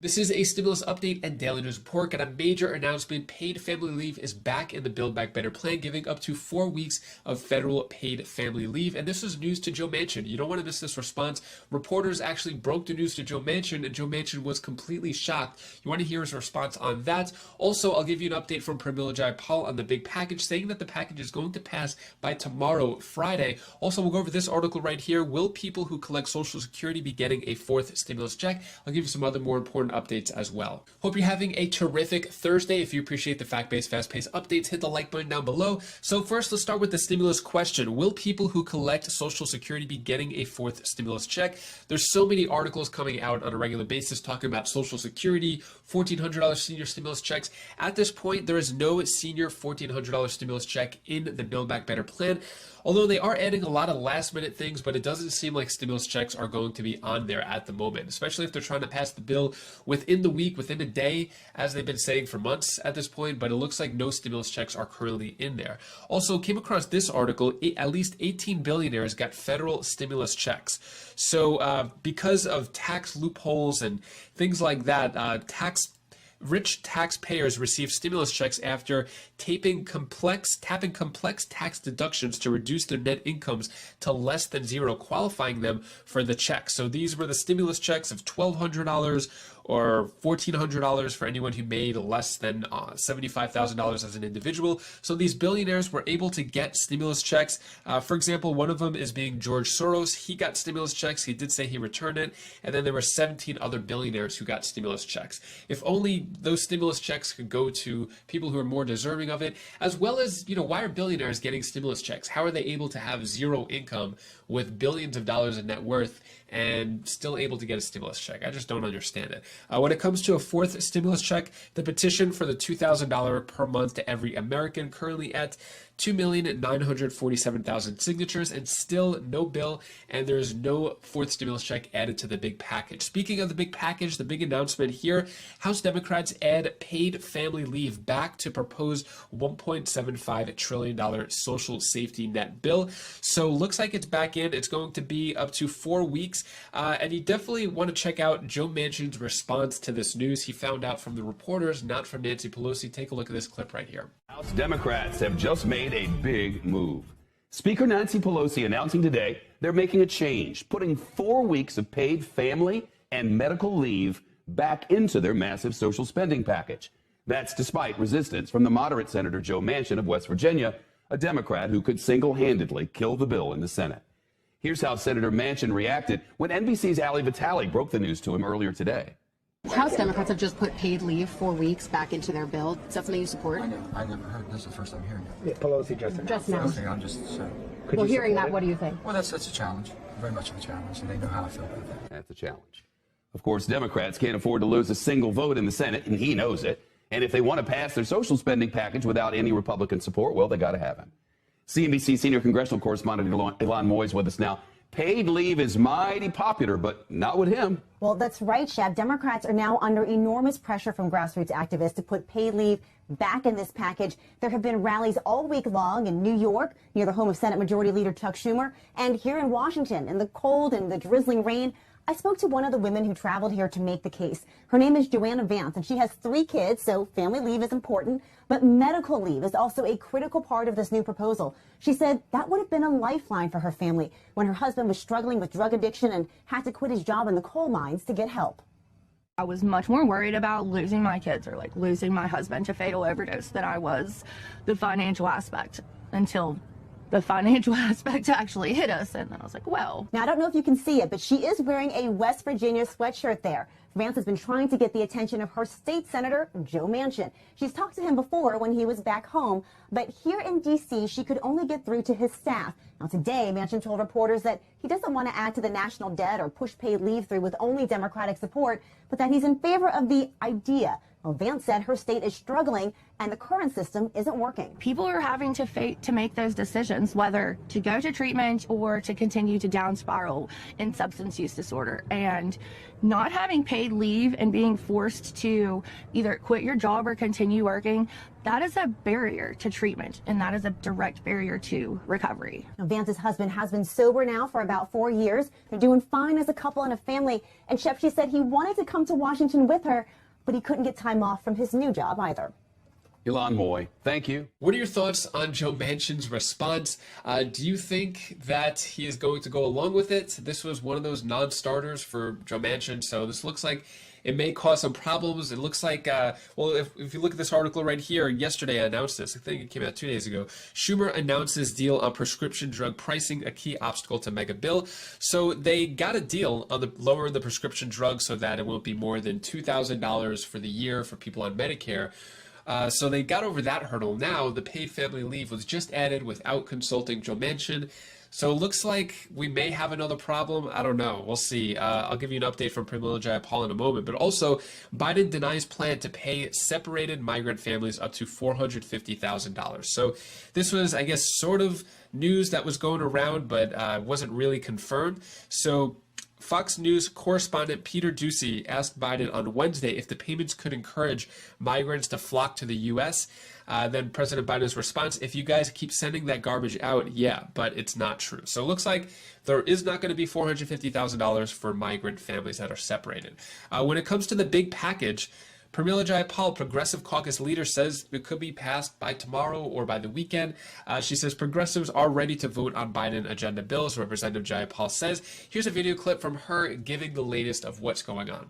This is a stimulus update and daily news report. Got a major announcement. Paid family leave is back in the Build Back Better plan, giving up to 4 weeks of federal paid family leave. And this is news to Joe Manchin. You don't want to miss this response. Reporters actually broke the news to Joe Manchin, and Joe Manchin was completely shocked. You want to hear his response on that. Also, I'll give you an update from Pramila Jayapal on the big package, saying that the package is going to pass by tomorrow, Friday. Also, we'll go over this article right here. Will people who collect Social Security be getting a fourth stimulus check? I'll give you some other more important updates as well. Hope you're having a terrific Thursday. If you appreciate the fact-based, fast-paced updates, hit the like button down below. So first, let's start with the stimulus question. Will people who collect Social Security be getting a fourth stimulus check? There's so many articles coming out on a regular basis talking about Social Security, $1,400 senior stimulus checks. At this point, there is no senior $1,400 stimulus check in the Build Back Better plan. Although they are adding a lot of last minute things, but it doesn't seem like stimulus checks are going to be on there at the moment, especially if they're trying to pass the bill within the week, within a day, as they've been saying for months at this point, but it looks like no stimulus checks are currently in there. Also, came across this article, at least 18 billionaires got federal stimulus checks. So because of tax loopholes and things like that, rich taxpayers receive stimulus checks after tapping complex tax deductions to reduce their net incomes to less than zero, qualifying them for the check. So these were the stimulus checks of $1,200 or $1,400 for anyone who made less than $75,000 as an individual. So these billionaires were able to get stimulus checks. For example, one of them is being George Soros. He got stimulus checks. He did say he returned it. And then there were 17 other billionaires who got stimulus checks. If only those stimulus checks could go to people who are more deserving of it, as well as, why are billionaires getting stimulus checks? How are they able to have zero income with billions of dollars in net worth and still able to get a stimulus check? I just don't understand it. When it comes to a fourth stimulus check, the petition for the $2,000 per month to every American, currently at 2,947,000 signatures, and still no bill, and there's no fourth stimulus check added to the big package. Speaking of the big package, the big announcement here, House Democrats add paid family leave back to proposed $1.75 trillion social safety net bill. So looks like it's back in. It's going to be up to 4 weeks, and you definitely want to check out Joe Manchin's response to this news. He found out from the reporters, not from Nancy Pelosi. Take a look at this clip right here. House Democrats have just made a big move. Speaker Nancy Pelosi announcing today they're making a change, putting 4 weeks of paid family and medical leave back into their massive social spending package. That's despite resistance from the moderate Senator Joe Manchin of West Virginia, a Democrat who could single-handedly kill the bill in the Senate. Here's how Senator Manchin reacted when NBC's Ali Vitale broke the news to him earlier today. House Democrats have just put paid leave 4 weeks back into their bill. Is that something you support? I never heard. This is the first I'm hearing it. Yeah, Pelosi just now. Okay, I'm just saying. Well, hearing that, what do you think? Well, that's a challenge. Very much of a challenge, and they know how I feel about that. That's a challenge. Of course, Democrats can't afford to lose a single vote in the Senate, and he knows it. And if they want to pass their social spending package without any Republican support, well, they got to have him. CNBC senior congressional correspondent Ilan Moy is with us now. Paid leave is mighty popular, but not with him. Well, that's right, Shab. Democrats are now under enormous pressure from grassroots activists to put paid leave back in this package. There have been rallies all week long in New York, near the home of Senate Majority Leader Chuck Schumer, and here in Washington, in the cold and the drizzling rain. I spoke to one of the women who traveled here to make the case. Her name is Joanna Vance, and she has 3 kids, so family leave is important. But medical leave is also a critical part of this new proposal. She said that would have been a lifeline for her family when her husband was struggling with drug addiction and had to quit his job in the coal mines to get help. I was much more worried about losing my kids or losing my husband to fatal overdose than I was the financial aspect, until the financial aspect actually hit us. And then I was like, well. Now, I don't know if you can see it, but she is wearing a West Virginia sweatshirt there. Vance has been trying to get the attention of her state senator, Joe Manchin. She's talked to him before when he was back home, but here in D.C., she could only get through to his staff. Now, today, Manchin told reporters that he doesn't want to add to the national debt or push paid leave through with only Democratic support, but that he's in favor of the idea Well, Vance said her state is struggling and the current system isn't working. People are having to make those decisions, whether to go to treatment or to continue to down spiral in substance use disorder. And not having paid leave and being forced to either quit your job or continue working, that is a barrier to treatment, and that is a direct barrier to recovery. Now, Vance's husband has been sober now for about 4 years. They're doing fine as a couple and a family. And Shepshe said he wanted to come to Washington with her, but he couldn't get time off from his new job either. Ilan Moy, thank you. What are your thoughts on Joe Manchin's response? Do you think that he is going to go along with it? This was one of those non-starters for Joe Manchin, so this looks like it may cause some problems. It looks like, well, if you look at this article right here, yesterday I announced this. I think it came out 2 days ago. Schumer announced his deal on prescription drug pricing, a key obstacle to mega bill. So they got a deal on the lowering the prescription drug so that it won't be more than $2,000 for the year for people on Medicare. So they got over that hurdle. Now the paid family leave was just added without consulting Joe Manchin. So it looks like we may have another problem. I don't know. We'll see. I'll give you an update from Pramila Jayapal in a moment. But also, Biden denies plan to pay separated migrant families up to $450,000. So this was, I guess, sort of news that was going around, but wasn't really confirmed. So Fox News correspondent Peter Doocy asked Biden on Wednesday if the payments could encourage migrants to flock to the U.S. Then President Biden's response, if you guys keep sending that garbage out, yeah, but it's not true. So it looks like there is not going to be $450,000 for migrant families that are separated. When it comes to the big package, Pramila Jayapal, Progressive Caucus leader, says it could be passed by tomorrow or by the weekend. She says progressives are ready to vote on Biden agenda bills, Representative Jayapal says. Here's a video clip from her giving the latest of what's going on.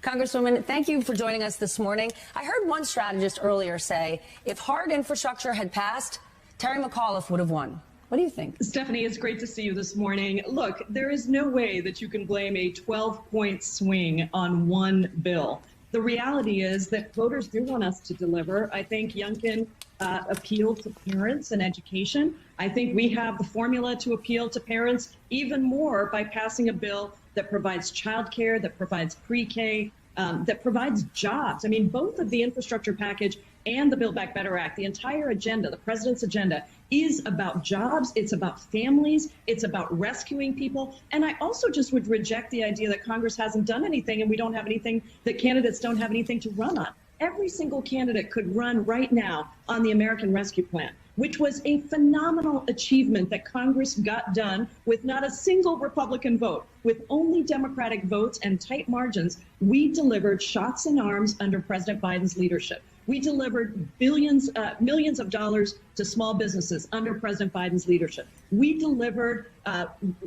Congresswoman, thank you for joining us this morning. I heard one strategist earlier say if hard infrastructure had passed, Terry McAuliffe would have won. What do you think? Stephanie, it's great to see you this morning. Look, there is no way that you can blame a 12-point swing on one bill. The reality is that voters do want us to deliver. I think Youngkin appealed to parents and education. I think we have the formula to appeal to parents even more by passing a bill that provides childcare, that provides pre-K, that provides jobs. I mean, both of the infrastructure package and the Build Back Better Act, the entire agenda, the president's agenda, is about jobs, it's about families, it's about rescuing people. And I also just would reject the idea that Congress hasn't done anything and we don't have anything, that candidates don't have anything to run on. Every single candidate could run right now on the American Rescue Plan, which was a phenomenal achievement that Congress got done with not a single Republican vote. With only Democratic votes and tight margins, we delivered shots in arms under President Biden's leadership. We delivered millions of dollars to small businesses under President Biden's leadership. We delivered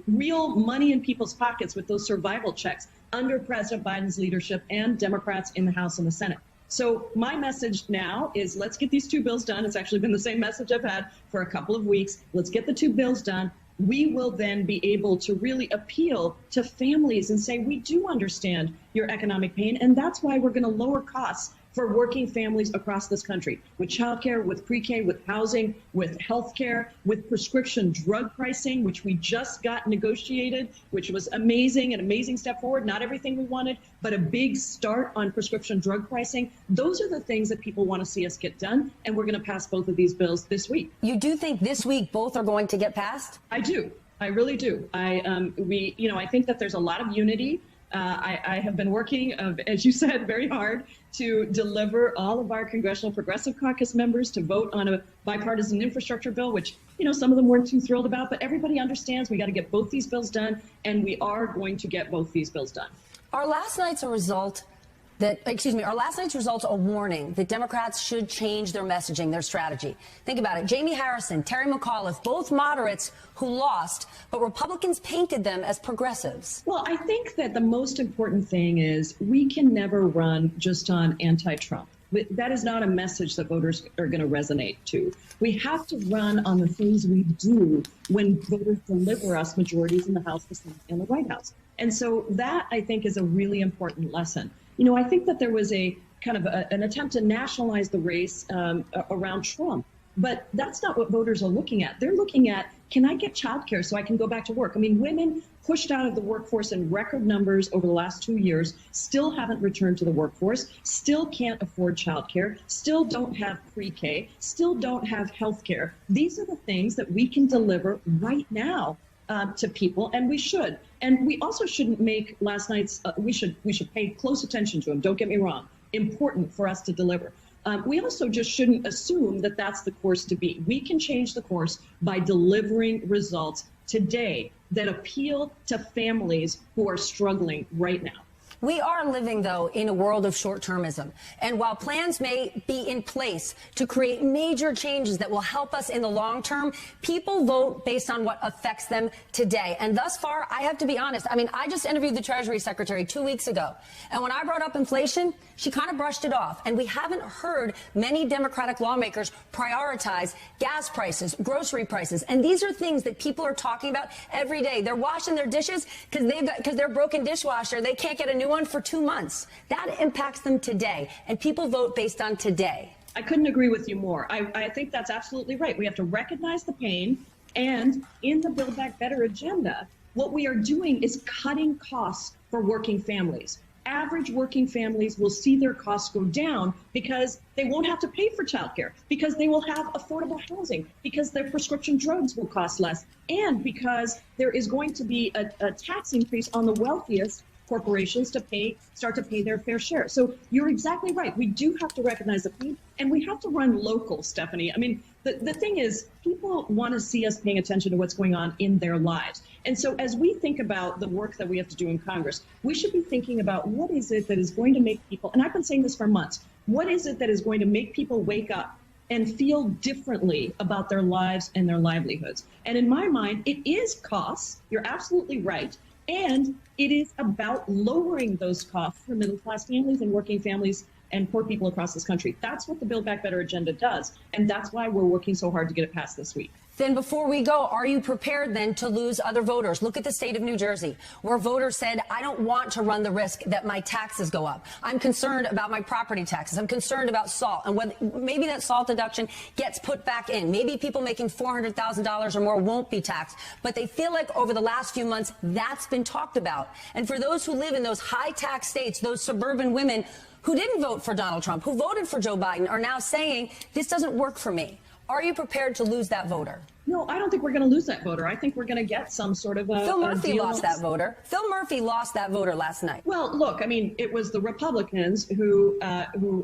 real money in people's pockets with those survival checks under President Biden's leadership and Democrats in the House and the Senate. So my message now is let's get these two bills done. It's actually been the same message I've had for a couple of weeks. Let's get the two bills done. We will then be able to really appeal to families and say, we do understand your economic pain, and that's why we're going to lower costs for working families across this country, with childcare, with pre-K, with housing, with healthcare, with prescription drug pricing, which we just got negotiated, which was amazing, an amazing step forward. Not everything we wanted, but a big start on prescription drug pricing. Those are the things that people want to see us get done, and we're going to pass both of these bills this week. You do think this week both are going to get passed? I do. I really do. I think that there's a lot of unity. I have been working, as you said, very hard to deliver all of our Congressional Progressive Caucus members to vote on a bipartisan infrastructure bill, which, some of them weren't too thrilled about. But everybody understands we got to get both these bills done, and we are going to get both these bills done. Our last night's results a warning that Democrats should change their messaging, their strategy. Think about it. Jamie Harrison, Terry McAuliffe, both moderates who lost, but Republicans painted them as progressives. Well, I think that the most important thing is we can never run just on anti-Trump. That is not a message that voters are going to resonate to. We have to run on the things we do when voters deliver us majorities in the House, the Senate, and the White House. And so that, I think, is a really important lesson. I think that there was a kind of an attempt to nationalize the race around Trump, but that's not what voters are looking at. They're looking at, can I get childcare so I can go back to work? I mean, women pushed out of the workforce in record numbers over the last 2 years, still haven't returned to the workforce, still can't afford childcare, still don't have pre-K, still don't have health care. These are the things that we can deliver right now to people, and we should. And we also shouldn't make last night's, we should pay close attention to them, don't get me wrong, important for us to deliver. We also just shouldn't assume that that's the course to be. We can change the course by delivering results today that appeal to families who are struggling right now. We are living, though, in a world of short-termism. And while plans may be in place to create major changes that will help us in the long term, people vote based on what affects them today. And thus far, I have to be honest. I mean, I just interviewed the Treasury Secretary 2 weeks ago. And when I brought up inflation, she kind of brushed it off. And we haven't heard many Democratic lawmakers prioritize gas prices, grocery prices. And these are things that people are talking about every day. They're washing their dishes because their broken dishwasher, they can't get a new one for 2 months. That impacts them today, and people vote based on today. I couldn't agree with you more. I think that's absolutely right. We have to recognize the pain, and in the Build Back Better agenda, what we are doing is cutting costs for working families. Average working families will see their costs go down because they won't have to pay for childcare, because they will have affordable housing, because their prescription drugs will cost less, and because there is going to be a tax increase on the wealthiest corporations to start to pay their fair share. So you're exactly right. We do have to recognize the pain, and we have to run local, Stephanie. I mean, the thing is, people want to see us paying attention to what's going on in their lives. And so as we think about the work that we have to do in Congress, we should be thinking about what is it that is going to make people, and I've been saying this for months, what is it that is going to make people wake up and feel differently about their lives and their livelihoods? And in my mind, it is costs. You're absolutely right. And it is about lowering those costs for middle-class families and working families and poor people across this country. That's what the Build Back Better agenda does. And that's why we're working so hard to get it passed this week. Then before we go, are you prepared then to lose other voters? Look at the state of New Jersey, where voters said, I don't want to run the risk that my taxes go up. I'm concerned about my property taxes. I'm concerned about salt and whether maybe that salt deduction gets put back in. Maybe people making $400,000 or more won't be taxed. But they feel like over the last few months, that's been talked about. And for those who live in those high tax states, those suburban women who didn't vote for Donald Trump, who voted for Joe Biden, are now saying, this doesn't work for me. Are you prepared to lose that voter? No, I don't think we're going to lose that voter. I think we're going to get some sort of a Phil Murphy deal. lost that voter. Phil Murphy lost that voter last night. Well, look, I mean, it was the Republicans who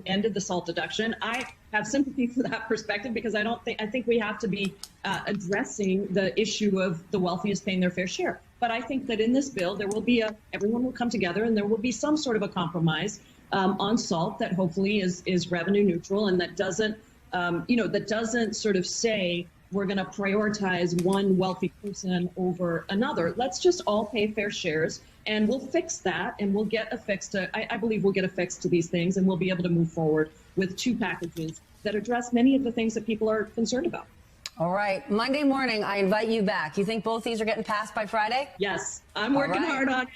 ended the SALT deduction. I have sympathy for that perspective because I think we have to be addressing the issue of the wealthiest paying their fair share. But I think that in this bill, there will be everyone will come together and there will be some sort of a compromise on SALT that hopefully is revenue neutral and that doesn't that doesn't sort of say we're going to prioritize one wealthy person over another. Let's just all pay fair shares and we'll fix that and we'll get a fix to, I believe we'll get a fix to these things and we'll be able to move forward with 2 packages that address many of the things that people are concerned about. All right. Monday morning, I invite you back. You think both these are getting passed by Friday? Yes. I'm working hard on it.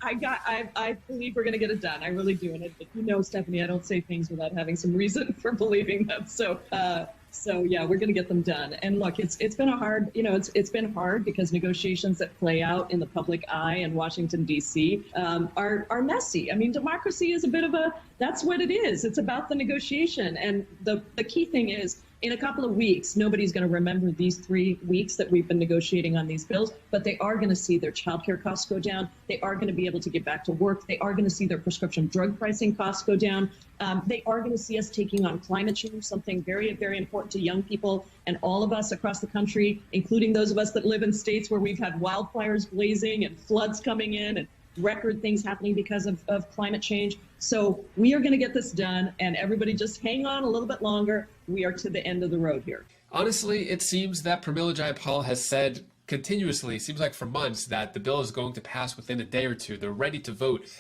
I believe we're going to get it done. I really do. And you know, Stephanie, I don't say things without having some reason for believing them. So yeah, we're going to get them done. And look, it's been a hard, it's been hard because negotiations that play out in the public eye in Washington, D.C. Are messy. I mean, democracy is a bit of that's what it is. It's about the negotiation. And the key thing is, in a couple of weeks, nobody's going to remember these 3 weeks that we've been negotiating on these bills, but they are going to see their childcare costs go down. They are going to be able to get back to work. They are going to see their prescription drug pricing costs go down. They are going to see us taking on climate change, something very, very important to young people and all of us across the country, including those of us that live in states where we've had wildfires blazing and floods coming in and record things happening because of climate change. So we are going to get this done, and everybody just hang on a little bit longer. We are to the end of the road here. Honestly, it seems that Pramila Jayapal has said continuously, seems like for months, that the bill is going to pass within a day or two. They're ready to vote.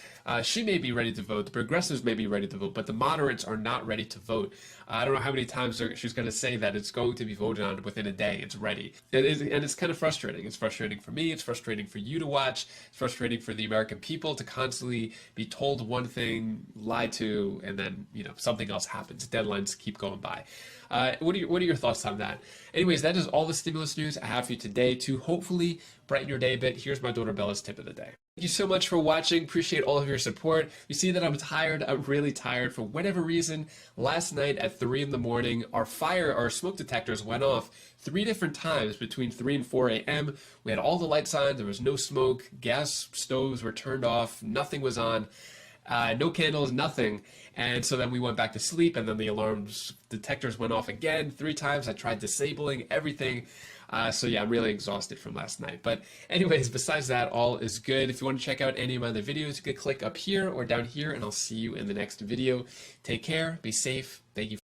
She may be ready to vote. The progressives may be ready to vote, but the moderates are not ready to vote. I don't know how many times she's going to say that it's going to be voted on within a day. It's ready. And it's kind of frustrating. It's frustrating for me. It's frustrating for you to watch. It's frustrating for the American people to constantly be told one thing, lied to, and then, something else happens. Deadlines keep going by. What are your thoughts on that? Anyways, that is all the stimulus news I have for you today to hopefully brighten your day a bit. Here's my daughter Bella's tip of the day. Thank you so much for watching. Appreciate all of your support. You see that I'm tired. I'm really tired for whatever reason. Last night at 3 in the morning, our smoke detectors went off 3 different times between 3 and 4 a.m. We had all the lights on. There was no smoke. Gas stoves were turned off. Nothing was on. No candles, nothing. And so then we went back to sleep, and then the alarms detectors went off again 3 times. I tried disabling everything. So yeah, I'm really exhausted from last night. But anyways, besides that, all is good. If you want to check out any of my other videos, you can click up here or down here, and I'll see you in the next video. Take care, be safe. Thank you.